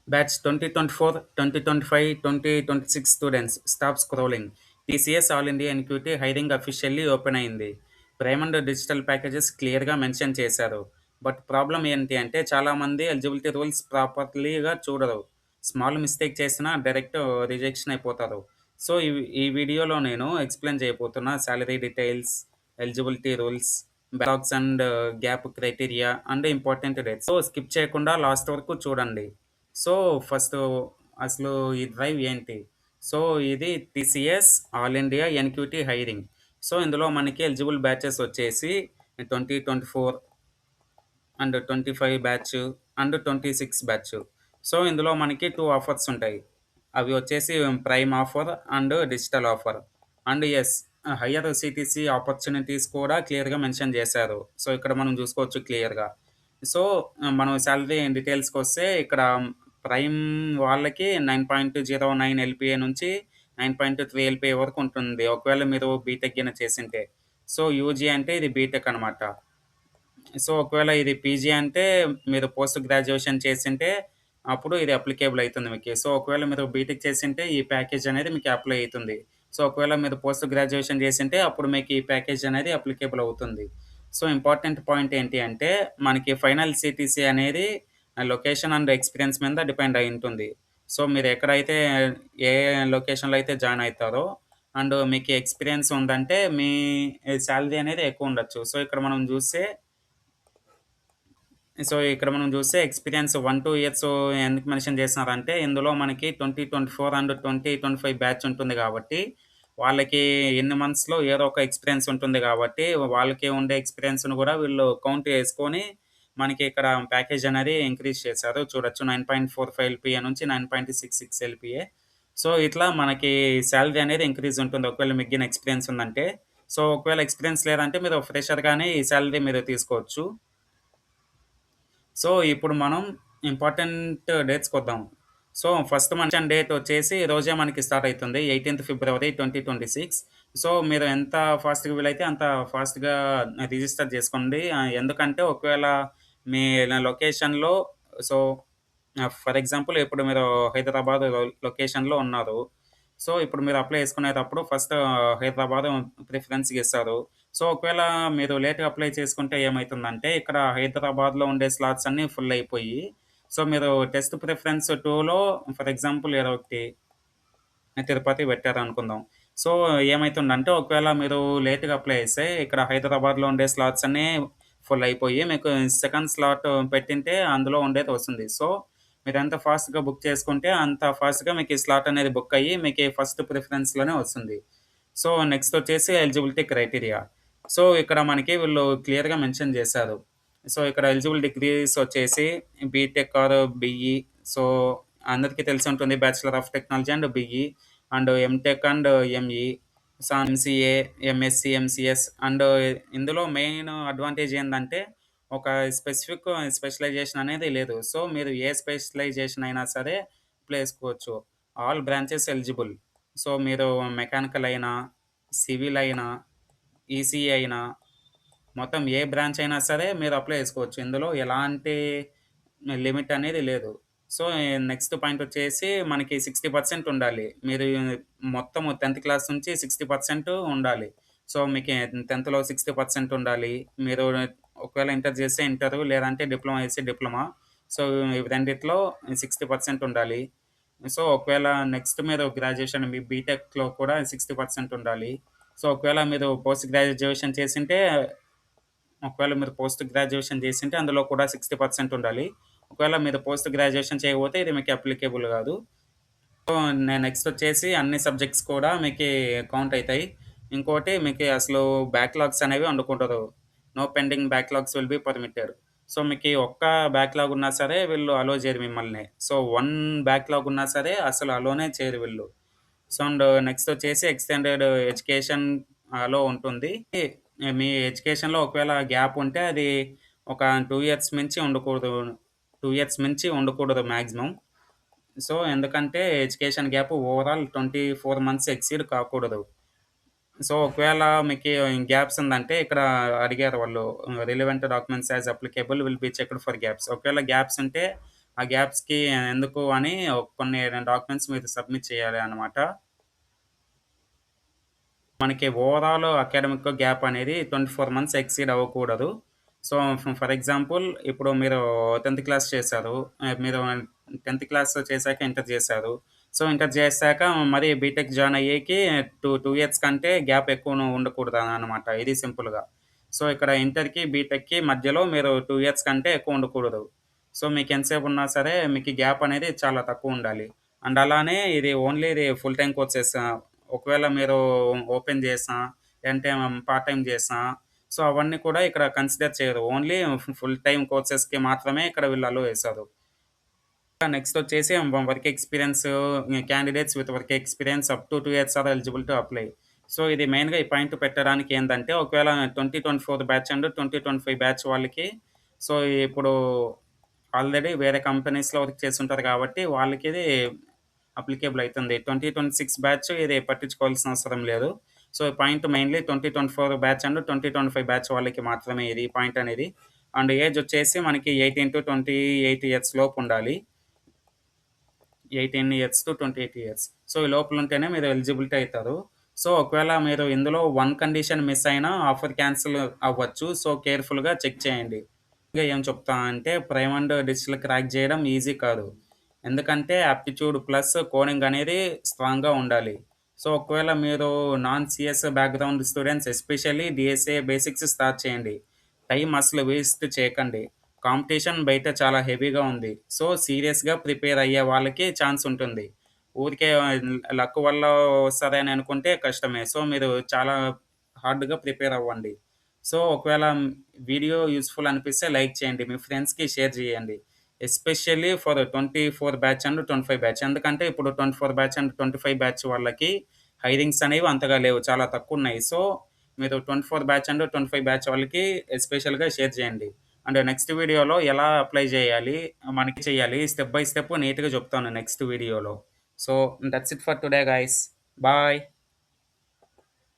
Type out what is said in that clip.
Batch 2024, 2025, 2026 students stop scrolling. TCS all India NQT hiring officially open అయింది. Prime and digital packages క్లియర్‌గా mention చేశారు. But problem ఏంటి అంటే చాలామంది ఎలిజిబిలిటీ రూల్స్ ప్రాపర్‌లీగా చూడరు. స్మాల్ మిస్టేక్ చేసినా డైరెక్ట్ రిజెక్షన్ అయిపోతారు. సో, ఈ వీడియోలో నేను ఎక్స్‌ప్లెయిన్ చేయబోతున్నా salary details, eligibility rules, backlogs and gap criteria and important dates. So, skip చేయకుండా లాస్ట్ వరకు చూడండి. సో, ఫస్టు అసలు ఈ డ్రైవ్ ఏంటి? సో, ఇది TCS all India NQT hiring. So, ఇందులో మనకి ఎలిజిబుల్ బ్యాచెస్ వచ్చేసి 2024 and 25 batch and 26 batch. So, ఇందులో మనకి 2 ఆఫర్స్ ఉంటాయి. అవి వచ్చేసి prime offer and digital offer. And yes, hire CTC opportunities కూడా క్లియర్‌గా మెన్షన్ చేశారు. సో, ఇక్కడ మనం చూసుకోవచ్చు క్లియర్‌గా. సో, మనం సాలరీ డీటెయిల్స్‌కొస్తే ఇక్కడ ప్రైమ్ వాళ్ళకి 9.09 ఎల్‌పీఏ నుంచి 9.3 ఎల్‌పీఏ వరకు ఉంటుంది. ఒకవేళ మీరు బీటెక్ గిన చేసుంటే. సో, యూజీ అంటే ఇది బీటెక్ అనమాట. సో, ఒకవేళ ఇది పీజీ అంటే మీరు పోస్ట్ గ్రాడ్యుయేషన్ చేసుంటే అప్పుడు ఇది అప్లికేబుల్ అయితుంది మీకి. సో, ఒకవేళ మీరు బీటెక్ చేసుంటే ఈ ప్యాకేజ్ అనేది మీకు అప్లై అయితుంది. సో, ఒకవేళ మీరు పోస్ట్ గ్రాడ్యుయేషన్ చేసుంటే అప్పుడు మీకు ఈ ప్యాకేజ్ అనేది అప్లికేబుల్ అవుతుంది. సో, ఇంపార్టెంట్ పాయింట్ ఏంటి అంటే మనకి ఫైనల్ సీటీసీ అనేది లొకేషన్ అండ్ ఎక్స్‌పీరియన్స్ మీద డిపెండ్ అయి ఉంటుంది. సో, మీరు ఎక్కడైతే ఏ లొకేషన్‌లో అయితే జాయిన్ అయితారో అండ్ మీకు ఎక్స్‌పీరియన్స్ ఉందంటే మీ సాలరీ అనేది ఎక్కువ ఉండొచ్చు. ఇక్కడ మనం చూస్తే ఎక్స్‌పీరియన్స్ 1, 2 ఇయర్స్ ఎందుకు మెన్షన్ చేస్తున్నారంటే, ఇందులో మనకి 2024 అండ్ 2025 బ్యాచ్ ఉంటుంది కాబట్టి, వాళ్ళకి ఎన్ని మంత్స్‌లో ఏదో ఒక ఎక్స్‌పీరియన్స్ ఉంటుంది కాబట్టి, వాళ్ళకి ఉండే ఎక్స్‌పీరియన్స్‌ని కూడా వీళ్ళు కౌంట్ చేసుకొని, మనకి ఇక్కడ ప్యాకేజ్ అనేది ఇంక్రీజ్ చేశారు. చూడొచ్చు 9.45 ఎల్‌పీఏ నుంచి 9.66 ఎల్‌పీఏ. సో, ఇట్లా మనకి సాలరీ అనేది ఇంక్రీజ్ ఉంటుంది. ఒకవేళ మీకు గిన ఎక్స్‌పీరియన్స్ ఉందంటే. సో, ఒకవేళ ఎక్స్‌పీరియన్స్ లేదంటే మీరు ఫ్రెషర్‌గానే ఈ సాలరీ మీరు తీసుకోవచ్చు. సో, ఇప్పుడు మనం ఇంపార్టెంట్ డేట్స్‌కొద్దాం. సో, ఫస్ట్ మెన్షన్ డేట్ వచ్చేసి ఈ రోజే మనకి స్టార్ట్ అయితుంది. 18థ్ ఫిబ్రవరి 2026. సో, మీరు ఎంత ఫాస్ట్‌గా వీలైతే అంత ఫాస్ట్‌గా రిజిస్టర్ చేసుకోండి. ఎందుకంటే ఒకవేళ మీ లొకేషన్‌లో సో, ఫర్ ఎగ్జాంపుల్ ఇప్పుడు మీరు హైదరాబాద్ లొకేషన్‌లో ఉన్నారు. సో, ఇప్పుడు మీరు అప్లై చేసుకునేటప్పుడు ఫస్ట్ హైదరాబాద్ ప్రిఫరెన్స్‌గా ఇస్తారు. సో, ఒకవేళ మీరు లేట్‌గా అప్లై చేసుకుంటే ఏమైతుందంటే, ఇక్కడ హైదరాబాద్‌లో ఉండే స్లాట్స్ అన్నీ ఫుల్ అయిపోయి, సో, మీరు టెస్ట్ ప్రిఫరెన్స్ 2లో ఫర్ ఎగ్జాంపుల్ ఏదో ఒకటి తిరుపతి పెట్టారనుకుందాం. సో, ఏమైతుందంటే, ఒకవేళ మీరు లేట్‌గా అప్లై చేస్తే, ఇక్కడ హైదరాబాద్‌లో ఉండే స్లాట్స్ అన్నీ ఫుల్ అయిపోయి, మీకు సెకండ్ స్లాట్ పెట్టింటే అందులో ఉండేది వస్తుంది. సో, మీరెంత ఫాస్ట్‌గా బుక్ చేసుకుంటే, అంత ఫాస్ట్‌గా మీకు ఈ స్లాట్ అనేది బుక్ అయ్యి, మీకు ఫస్ట్ ప్రిఫరెన్స్‌లోనే వస్తుంది. సో, నెక్స్ట్ వచ్చేసి ఎలిజిబిలిటీ క్రైటీరియా. సో, ఇక్కడ మనకి వీళ్ళు క్లియర్‌గా మెన్షన్ చేశారు. సో, ఇక్కడ ఎలిజిబుల్ డిగ్రీస్ వచ్చేసి బీటెక్ ఆర్ బీఈ. సో, అందరికీ తెలిసి ఉంటుంది bachelor of technology and BE and MTech and ME. So, MCA, MSc, MCS and ఇందులో మెయిన్ అడ్వాంటేజ్ ఏందంటే, ఒక స్పెసిఫిక్ స్పెషలైజేషన్ అనేది లేదు. సో, మీరు ఏ స్పెషలైజేషన్ అయినా సరే అప్లై చేసుకోవచ్చు. All branches eligible. సో, మీరు మెకానికల్ అయినా, సివిల్ అయినా, ఈసీఈ అయినా, మొత్తం ఏ బ్రాంచ్ అయినా సరే మీరు అప్లై చేసుకోవచ్చు. ఇందులో ఎలాంటి లిమిట్ అనేది లేదు. సో, నెక్స్ట్ పాయింట్ వచ్చేసి మనకి 60% ఉండాలి. మీరు మొత్తము 10థ్ క్లాస్ నుంచి 60% ఉండాలి. సో, మీకి 10థ్‌లో 60% ఉండాలి. మీరు ఒకవేళ ఇంటర్ చేస్తే ఇంటరు, లేదంటే డిప్లొమా చేస్తే డిప్లొమా. సో, ఇవి రెండిట్లో 60% ఉండాలి. సో, ఒకవేళ నెక్స్ట్ మీరు గ్రాడ్యుయేషన్ మీ బీటెక్‌లో కూడా 60% ఉండాలి. సో, ఒకవేళ మీరు పోస్ట్ గ్రాడ్యుయేషన్ చేసుంటే పోస్ట్ గ్రాడ్యుయేషన్ చేసుంటే అందులో కూడా 60% ఉండాలి. ఒకవేళ మీరు పోస్ట్ గ్రాడ్యుయేషన్ చేయకపోతే ఇది మీకు అప్లికేబుల్ గాదు. సో, నెక్స్ట్ వచ్చేసి అన్ని సబ్జెక్ట్స్ కూడా మీకి కౌంట్ అయితాయి. ఇంకోటి మీకి అసలు బ్యాక్‌లాగ్స్ అనేవి ఉండకూడదు. No pending backlogs will be permitted. So, మీకి ఒక్క బ్యాక్‌లాగ్ ఉన్నా సరే వీళ్ళు అలో చేయరు మిమ్మల్ని. సో, 1 బ్యాక్‌లాగ్ ఉన్నా సరే అసలు అలోనే చేయరు వీళ్ళు. సో, అండ్ నెక్స్ట్ వచ్చేసి ఎక్స్‌టెండెడ్ ఎడ్యుకేషన్ అలో ఉంటుంది. మీ ఎడ్యుకేషన్‌లో ఒకవేళ గ్యాప్ ఉంటే అది ఒక 2 ఇయర్స్ మించి ఉండకూడదు. 2 ఇయర్స్ మించి ఉండకూడదు మాక్సిమం. సో, ఎందుకంటే education gap overall 24 months exceed కాకూడదు. సో, ఒకవేళ మీకి గ్యాప్స్ ఉందంటే ఇక్కడ అడిగారు వాళ్ళు relevant documents as applicable will be checked for gaps. ఒకవేళ గ్యాప్స్ ఉంటే ఆ గ్యాప్స్‌కి ఎందుకు అని కొన్ని డాక్యుమెంట్స్ మీరు సబ్మిట్ చేయాలి అన్నమాట. మనకి ఓవరాల్ అకాడమిక్ గ్యాప్ అనేది 24 మంత్స్ ఎక్సీడ్ అవ్వకూడదు. సో, ఫర్ ఎగ్జాంపుల్ ఇప్పుడు మీరు 10థ్ క్లాస్ చేశారు. మీరు 10థ్ క్లాస్ చేశాక ఇంటర్ చేశారు. సో, ఇంటర్ చేశాక మరి బీటెక్ జాయిన్ అయ్యేకి 2 ఇయర్స్ కంటే గ్యాప్ ఎక్కువ ఉండకూడదనమాట. ఇది సింపుల్‌గా. సో, ఇక్కడ ఇంటర్‌కి, బీటెక్‌కి మధ్యలో మీరు 2 ఇయర్స్ కంటే ఎక్కువ ఉండకూడదు. సో, మీకు ఎంతసేపు ఉన్నా సరే మీకు గ్యాప్ అనేది చాలా తక్కువుండాలి. అండ్ అలానే ఇది ఫుల్ టైమ్ కోర్సెస్. ఒకవేళ మీరు ఓపెన్ చేసినా, లేదంటే పార్ట్ టైమ్ చేసినా, సో, అవన్నీ కూడా ఇక్కడ కన్సిడర్ చేయరు. ఓన్లీ ఫుల్ టైమ్ కోర్సెస్‌కి మాత్రమే ఇక్కడ వీళ్ళు అలో చేశారు. నెక్స్ట్ వచ్చేసి work experience candidates with work experience up to 2 years or eligible to apply. So, ఇది మెయిన్‌గా ఈ పాయింట్ పెట్టడానికి ఏందంటే, ఒకవేళ 2024 బ్యాచ్ అండ్ 2025 బ్యాచ్ వాళ్ళకి సో, ఇప్పుడు ఆల్రెడీ వేరే కంపెనీస్‌లో వర్క్ చేసుంటారు కాబట్టి వాళ్ళకిది అప్లికేబుల్ అయితుంది. 2026 బ్యాచ్ ఇది పట్టించుకోవాల్సిన అవసరం లేదు. సో, ఈ point mainly 2024 batch and 2025 batch వాళ్ళకి మాత్రమే ఇది ఈ పాయింట్ అనేది. అండ్ ఏజ్ వచ్చేసి మనకి 18-28 ఇయర్స్ లోపు ఉండాలి. 18 ఇయర్స్ టు 28 ఇయర్స్. సో, ఈ లోపల ఉంటేనే మీరు ఎలిజిబిలిటీ అయితారు. సో, ఒకవేళ మీరు ఇందులో వన్ కండిషన్ మిస్ అయినా ఆఫర్ క్యాన్సిల్ అవ్వచ్చు. సో, కేర్‌ఫుల్‌గా చెక్ చేయండి. ఇంకా ఏం చెప్తా అంటే ప్రైమ్ అండ్ డిజిటల్ క్రాక్ చేయడం ఈజీ కాదు. ఎందుకంటే ఆప్టిట్యూడ్ ప్లస్ కోడింగ్ అనేది స్ట్రాంగ్‌గా ఉండాలి. సో, ఒకవేళ మీరు non CS background students especially DSA basics start చేయండి. టైం అసలు వేస్ట్ చేయకండి. కాంపిటీషన్ బయట చాలా హెవీగా ఉంది. సో, సీరియస్‌గా ప్రిపేర్ అయ్యే వాళ్ళకి ఛాన్స్ ఉంటుంది. ఊరికే లక్ వల్ల వస్తదని అనుకుంటే కష్టమే. సో, మీరు చాలా హార్డ్‌గా ప్రిపేర్ అవ్వండి. సో, ఒకవేళ వీడియో యూజ్‌ఫుల్ అనిపిస్తే లైక్ చేయండి. మీ ఫ్రెండ్స్‌కి షేర్ చేయండి. Especially for 24 batch and 25 batch. ఎందుకంటే ఇప్పుడు 24 బ్యాచ్ అండ్ 25 బ్యాచ్ వాళ్ళకి హైరింగ్స్ అనేవి అంతగా లేవు. చాలా తక్కువున్నాయి. సో, మీరు 24 బ్యాచ్ అండ్ 25 బ్యాచ్ వాళ్ళకి ఎస్పెషల్‌గా షేర్ చేయండి. అండ్ నెక్స్ట్ వీడియోలో ఎలా అప్లై చేయాలి, మనకి చేయాలి స్టెప్ బై స్టెప్ నీట్‌గా చెప్తాను నెక్స్ట్ వీడియోలో. So, that's it for today guys. Bye.